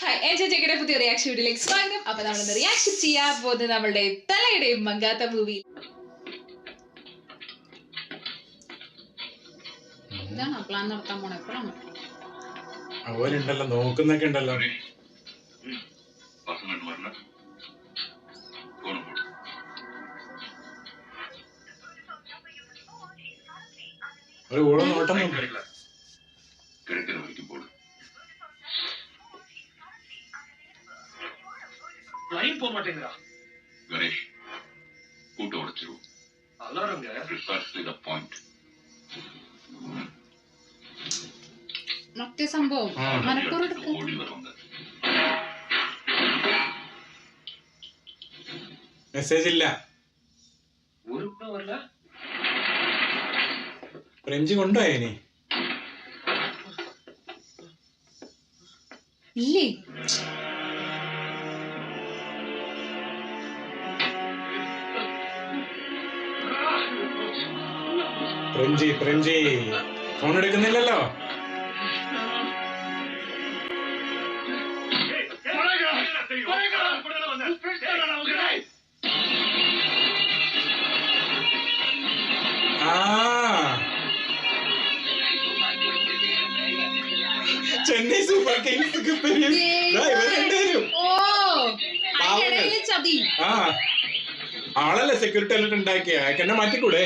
ചേച്ചിയുടെ പുതിയ റിയാക്ഷൻ വീഡിയോയിലേക്ക് സ്വാഗതം. അപ്പൊ നമ്മളൊന്ന് റിയാക്ഷൻ ചെയ്യാൻ പോകുന്നത് നമ്മളുടെ തലയുടെയും മങ്കാത്ത മൂവി. ഇതാണോ പ്ലാൻ നടത്താൻ പോണ? എപ്പോഴാണ് അവരുണ്ടല്ലോ നോക്കുന്നൊക്കെ ഉണ്ടല്ലോ. ഒരു ഓളം നോട്ടം லைன் போக மாட்டேங்கிறா. கணேஷ் கூட்ட உடைச்சிரும். அலாரங்க precisely the point. മറ്റേ സംഭവം മനപ്പൂർവ്വം ഓടി വരുന്നത്. മെസ്സേജ് ഇല്ല. ഒരു വരല ഫ്രഞ്ച് കൊണ്ടുപോയ ഇനി ഇല്ലേ? ഫ്രഞ്ചി ഫോൺ എടുക്കുന്നില്ലല്ലോ. ചെന്നൈ സൂപ്പർ കിങ്സ് ആളല്ലേ സെക്യൂരിറ്റി എല്ലാം ഉണ്ടാക്കിയ എന്നെ മാറ്റിക്കൂടെ?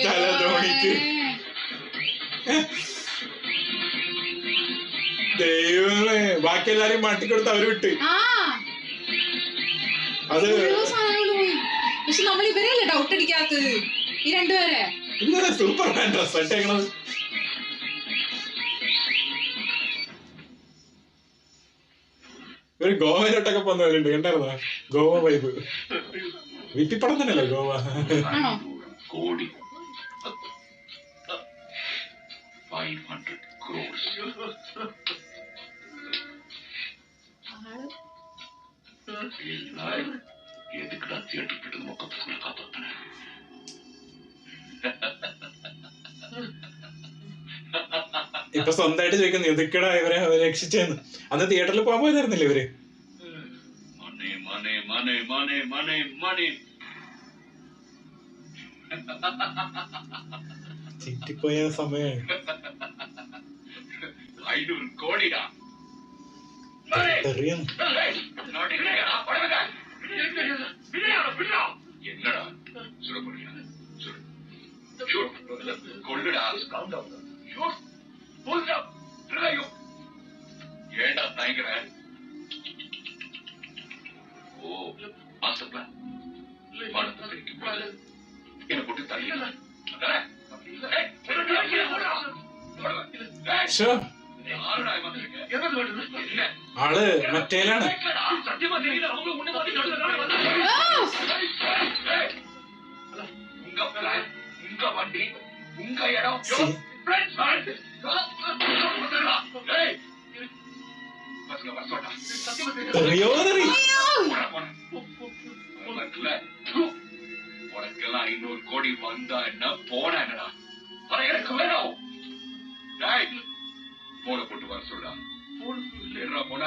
തല ധോണിക്ക് ദൈവമേ, ബാക്കി എല്ലാരെയും മാറ്റിക്കൊടുത്ത് അവര് വിട്ട്. അത് പക്ഷെ നമ്മൾ ഇവരല്ലേ ഡൗട്ട് അടിക്കാത്തത്, ഈ രണ്ടുപേരെ. ഇന്നലെ സൂപ്പർമാൻ ഡ്രസ് ഇട്ടേക്കണത്. ഒരു ഗോവയിലോട്ടൊക്കെ പോകുന്നവരുണ്ട്, കണ്ടായിരുന്നോ? ഗോവ വൈബ്. വിപ്പിപ്പടം തന്നെയല്ലേ ഗോവ? കോടി 500 crores. எதுக்குடா தியேட்டர் மொக்கத்தை காப்பாத்தின? ഇപ്പൊ സ്വന്തമായിട്ട് ചോദിക്കുന്നു എതുക്കടാ ഇവരെ രക്ഷിച്ചെന്ന്. അന്ന് തിയേറ്ററിൽ പോകാൻ പോയതായിരുന്നില്ല ഇവര്. ചിറ്റിപ്പോയ സമയം 500 കോടിടാ. என்னடா சுட போறியா? கொள்ளுடா. ஏண்டா தயங்குற? ஓ மாஸ்டர் பிளான். பணத்தை பிரிக்கும் போது என்ன போட்டு தரீங்க. ആള് മറ്റേലാണ്. உங்க வண்டி உங்க இடம் உனக்கெல்லாம் 500 கோடி வந்தா என்ன போன என்னடா? எனக்கு வேணும். போன போட்டு வர சொல்றா. போன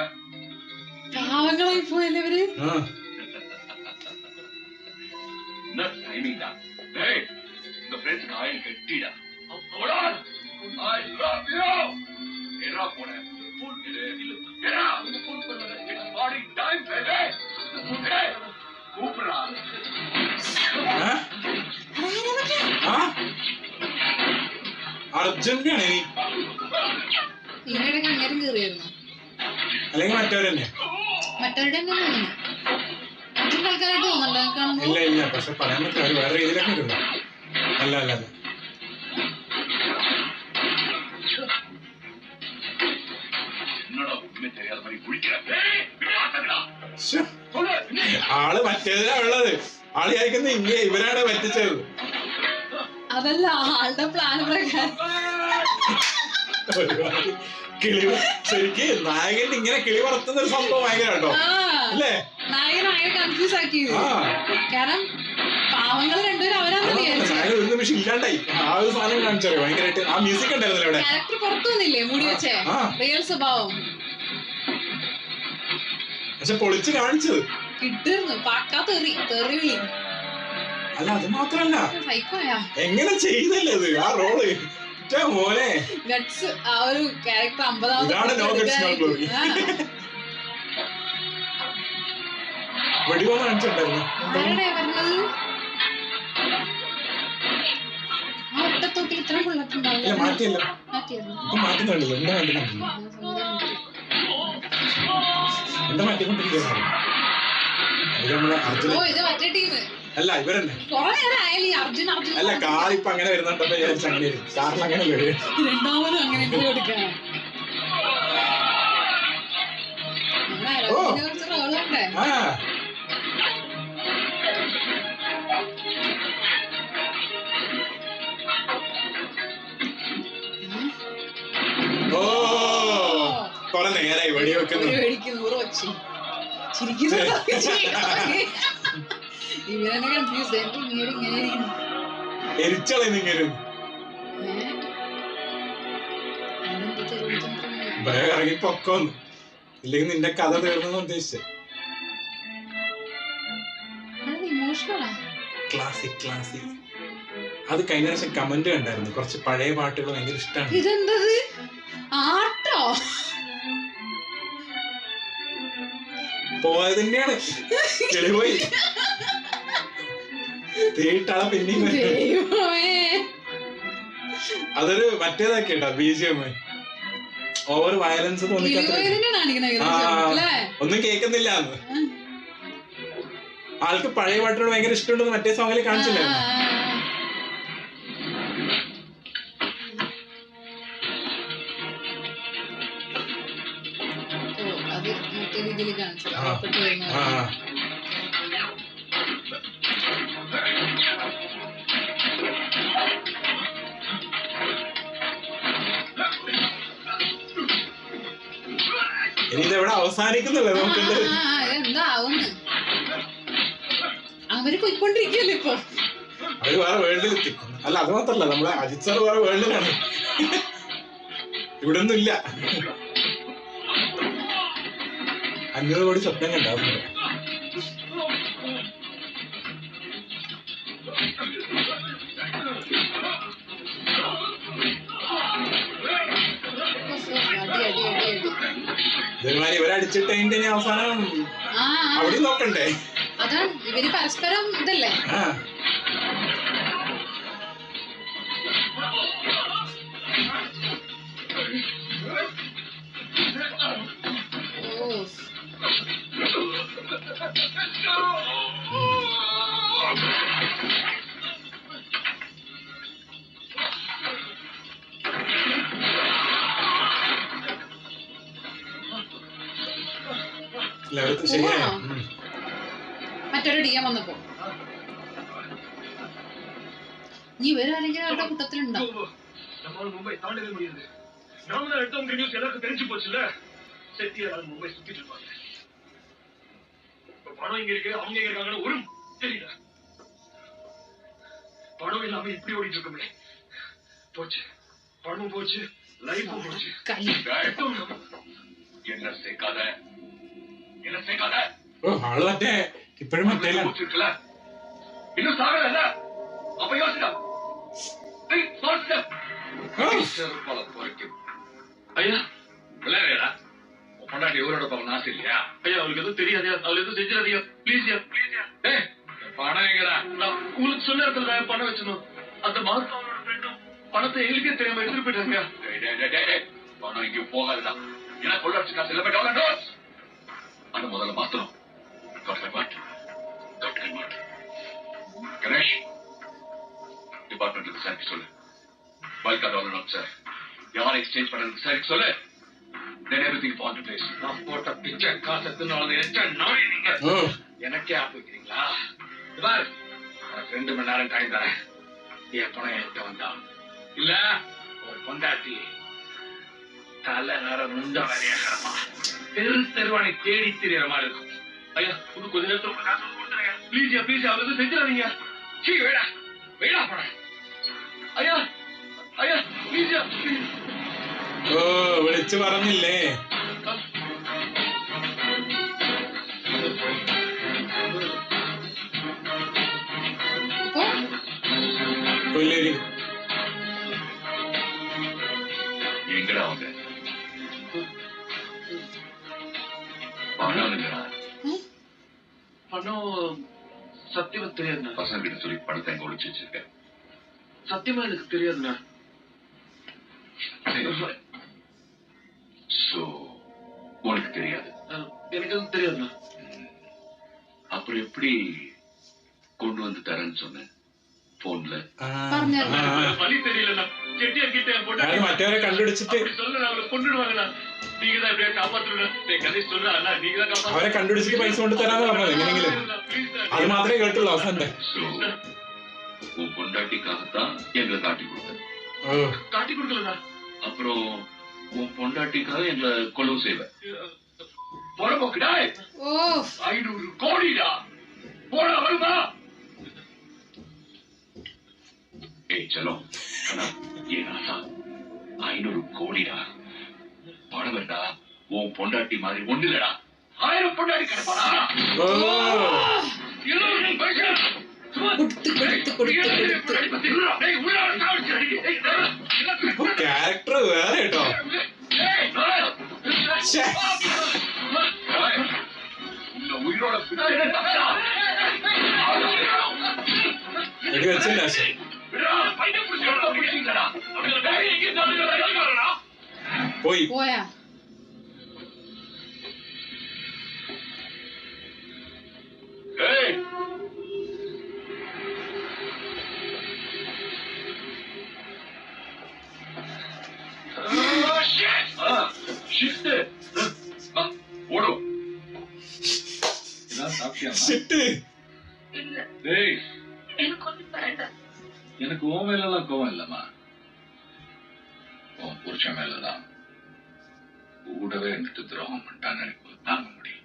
പാവങ്ങളായി പോയല്ലേ ഇവര്. என்ன டைமிங் தான். இந்த ஃப்ரெண்ட்ஸ்க்கு ஆயில் கட்டிடா. I love you. ஏறா போன. ஏறா. It's party time, baby. கூப்பிடுறா. അർജന്റീന ഇതിനിടയ്ക്ക് അങ്ങേരും കയറിയായിരുന്നു. അല്ലെങ്കിൽ മറ്റവരന്നെ. മറ്റവരുടെ തന്നെ തോന്നുന്നു. മറ്റുള്ള ആൾക്കാരായിട്ട് തോന്നണ്ടോ കാണുമ്പോ? ഇല്ല പക്ഷെ പറയാൻ പറ്റില്ല. അവര് വേറെ രീതിയിലൊക്കെ ഇടുന്നു. അല്ല ആള് മറ്റേതിനാ ഉള്ളത്. ആള് വിചാരിക്കുന്നത് ഇവരാണ് പറ്റിച്ചത്. അതല്ല ആളുടെ പ്ലാൻ പ്രകാരം. ശരിക്ക് നായകൻ ഇങ്ങനെ കിളി വളർത്തുന്ന ഒരു സംഭവം ഭയങ്കര കേട്ടോ അല്ലേ? നായകനായ കൺഫ്യൂസ് ആക്കിയത്. കാരണം പാവങ്ങള് രണ്ടുപേരും അവരാന്ന് വിചാരിച്ചു. ഒരു നിമിഷം ഇല്ലാണ്ടായി. ആ ഒരു സാധനം കാണിച്ചറിയോ ഭയങ്കരമായിട്ട്. ആ മ്യൂസിക് ഉണ്ടായിരുന്നല്ലോ അവിടെ. ക്യാരക്ടർ പുറത്തു വന്നില്ലേ മുടി വെച്ചേ, റിയൽ സ്വഭാവം. പക്ഷെ പൊളിച്ച് കാണിച്ചത് കിട്ടുന്നു പാക്കാ തെറി തെറി. അല്ല അത് മാത്രല്ല സൈക്കോയാ എങ്ങനെ ചെയ്തല്ലേ അത് ആ റോള് മോനെ. ഗട്സ് ആ ഒരു ക്യാരക്ടർ 50ാമത് വെടിവന്ന് കാണിച്ചിട്ടുണ്ടായിരുന്നു. ആരുടെ പറഞ്ഞത്? ആ ഒറ്റത്തോക്കിൽ ഇത്ര കൊള്ളത്തുണ്ടാവില്ല. മാറ്റിയല്ലോ, മാറ്റിയായിരുന്നു. ഇപ്പൊ മാറ്റുന്നുണ്ടല്ലോ. എന്താ മാറ്റുന്നുണ്ടല്ലോ, എന്താ മാറ്റിക്കൊണ്ടിരിക്കുന്നത്? ഓ ഇത് മറ്റേ ടീം അല്ല ഇവരല്ലേ. കൊറേ നേരം ആയാലും ഈ അർജുൻ അർജുൻ അല്ല കാർ ഇപ്പൊ അങ്ങനെ വരുന്നുണ്ടപ്പോ വിചാരിച്ചു അങ്ങനെ വരും. കാറിൽ അങ്ങനെ രണ്ടാമതും അങ്ങനെ കൊടുക്കാം. കുറച്ച് റോളുണ്ടേ. ഓ കൊറേ നേരായി വെടി വെക്കുന്നു. ഇവരെന്നെ കൺഫ്യൂസ് ഇങ്ങനെ എരിച്ചളെ നിങ്ങരും ഇറങ്ങി പൊക്കോന്ന്. ഇല്ലെങ്കിൽ നിന്റെ കഥ തീർന്നു ഉദ്ദേശിച്ചത്. Classic classic. അത് കഴിഞ്ഞ പ്രാവശ്യം കമന്റ് കണ്ടായിരുന്നു. കുറച്ച് പഴയ പാട്ടുകൾ ഭയങ്കര ഇഷ്ടമാണ്. ഇതെന്തത് ആട്ടോ പോയത് തന്നെയാണ്. ചെളിപോയി തീട്ടാളെ പിന്നെയും അതൊരു മറ്റേതാക്കി കേട്ടോ BGM. ഓവർ വയലൻസ് തോന്നിക്കാത്ത ഒന്നും കേൾക്കുന്നില്ല. ആൾക്ക് പഴയ പാട്ടുകൾ ഭയങ്കര ഇഷ്ടമുണ്ടെന്ന് മറ്റേ സോങ്ങിൽ കാണിച്ചില്ല. ഇനി ഇതെവിടെ അവസാനിക്കുന്നില്ല നോക്കണ്ട്. എന്താവുന്നു അവര് പോയിക്കൊണ്ടിരിക്കല്ലേ ഇപ്പൊ. അവര് വേറെ വേൾഡിലെത്തി. അല്ല അത് മാത്രല്ല നമ്മളെ അജിത് സാർ വേറെ വേൾഡിലാണ്. ഇവിടെ ഒന്നും ഇല്ല. 500 കോടി സ്വപ്നം കണ്ടാവുന്നുണ്ട്. ഇതുമാതിരി ഇവരടിച്ചിട്ട് അതിന്റെ അവസാനം അവിടെ നോക്കണ്ടേ. അതാണ് ഇവര് പരസ്പരം ഇതല്ലേ. മറ്റൊരു DM വന്നപ്പോ നീ ഇവരാരെങ്കിലും അവരുടെ കൂട്ടത്തിലുണ്ടോ? மும்பை தாண்டவே முடியாது. நாம தான் எடுத்தோம் நியூஸ் எல்லாருக்கும் தெரிஞ்சு போச்சுல. செட்டியார் மும்பை சுத்திட்டு இருப்பாங்க. பணம் இங்க இருக்கு, அவங்க இங்க இருக்காங்கன்னு ஒரு தெரியல. பணம் இல்லாம இப்படி ஓடிட்டு இருக்கோமே. போச்சு, பணமும் போச்சு, லைஃபும் போச்சு. என்ன சேர்க்காத, என்ன சேர்க்காத. ആള് മറ്റേ ഇപ്പഴും മറ്റേ இன்னும் சாகல. அப்ப யோசிடா. ஐயா விளையாடுறா. பொண்டாட்டி ஊரோட போக ஆசை இல்லையா? ஐயா அவளுக்கு எதுவும் தெரியாது, அவள் எதுவும் செஞ்சிடாதீங்க ப்ளீஸ். பணம் எங்கடா? நான் உங்களுக்கு சொன்ன இடத்துல பணம் வச்சிடணும். அந்த மாதம் அவளோட ஃப்ரெண்டும் பணத்தை எங்களுக்கே தெரியாம எடுத்துட்டு போயிட்டாங்க. பணம் எங்கேயும் போகாதுடா. ஏன்னா கொள்ளடிச்சு காசு இல்லை. அந்த முதல்ல மாத்தணும். கணேஷ் டிபார்ட்மெண்ட் விசாரிக்க சொல்லு. பல்கா டாலர் சார் யாரை எக்ஸ்சேஞ்ச் பண்றது விசாரிக்க சொல்லு. Then everything fall into place. நான் போட்ட பிச்சை காசை தின்னு நீங்க எனக்கே ஆப்பிக்கிறீங்களா? பாரு 2 மணி நேரம் டைம் தரேன். என் பணம் என்கிட்ட வந்தா இல்ல ஒரு பொண்டாட்டி தலை நேரம் முந்தா வரையாகிறமா தெருவாணி தேடி திரியற மாதிரி இருக்கும். ஐயா இன்னும் கொஞ்ச நேரத்துல காசு கொடுத்துறேன் ப்ளீஸ். அவளுக்கு செஞ்சிடாதீங்க. வேடா வேடா போட ஐயா ஐயா ப்ளீஸ் ഓ വിളിച്ചു പറഞ്ഞില്ലേ? കൊല്ലേരി எங்கடா அவங்க? பணம் இல்லடா. பணம் சத்தியமா தெரியாதுண்ணா. பசங்க கிட்ட சொல்லி பணத்தை எங்க ஒளிச்சு வச்சிருக்கேன். சத்தியமா எனக்கு தெரியாதுண்ணா. சோ உனக்கு தெரியாது? எனக்கு அது தெரியாதுண்ணா. அப்புறம் எப்படி கொண்டு வந்து தரேன்னு சொன்னேன் போன்ல? வழி தெரியலண்ணா. செட்டியார் கிட்ட അത് മറ്റവരെ കണ്ടുപിടിച്ചിട്ട് சொல்ல அவளை கொண்டுடுவாங்கண்ணா. நீங்க தான் எப்படியா காப்பாற்றணும். கதை சொல்ல அண்ணா நீங்க தான் காப்பாற்ற. അവരെ കണ്ടുപിടിച്ചിട്ട് പൈസ കൊണ്ട് തരാന്ന് പറഞ്ഞത് എങ്ങനെയെങ്കിലും. അത് മാത്രമേ കേട്ടുള്ളൂ അവസാനത്തെ. சோ உன் பொண்டாட்டிக்காகத்தான் எங்களை காட்டி கொடுத்தேன். காட்டி கொடுக்கலண்ணா. அப்புறம் உன் பொண்டாட்டிக்காக எங்களை கொலவு செய்வேன். புறம்போக்குடா. ஓ 500 கோடிடா. போட வருமா? ஏய் செல்லம், ஏன் ஆசா 500 கோடிடா பணவர்டா. உன் பொண்டாட்டி மாதிரி ஒண்ணு இல்லடா. 1000 பொண்டாட்டி கிடப்பாடா. ഓ ക്യാരക്ടർ വേറെ കേട്ടോ. உயிரோட എടി വെച്ചില്ല. പോയി போயா ஏய் ஷிஃப்ட் ஓடு. இதான் சாப்பிட்டியா? ഷിറ്റ്. டேய் எனக்கு உன் மேலாம் கோவம் இல்லம்மா. உன் புருஷன் மேலதான். கூடவே இருந்துட்டு துரோகம் பண்ணிட்டான்னு எனக்கு தாங்க முடியும்.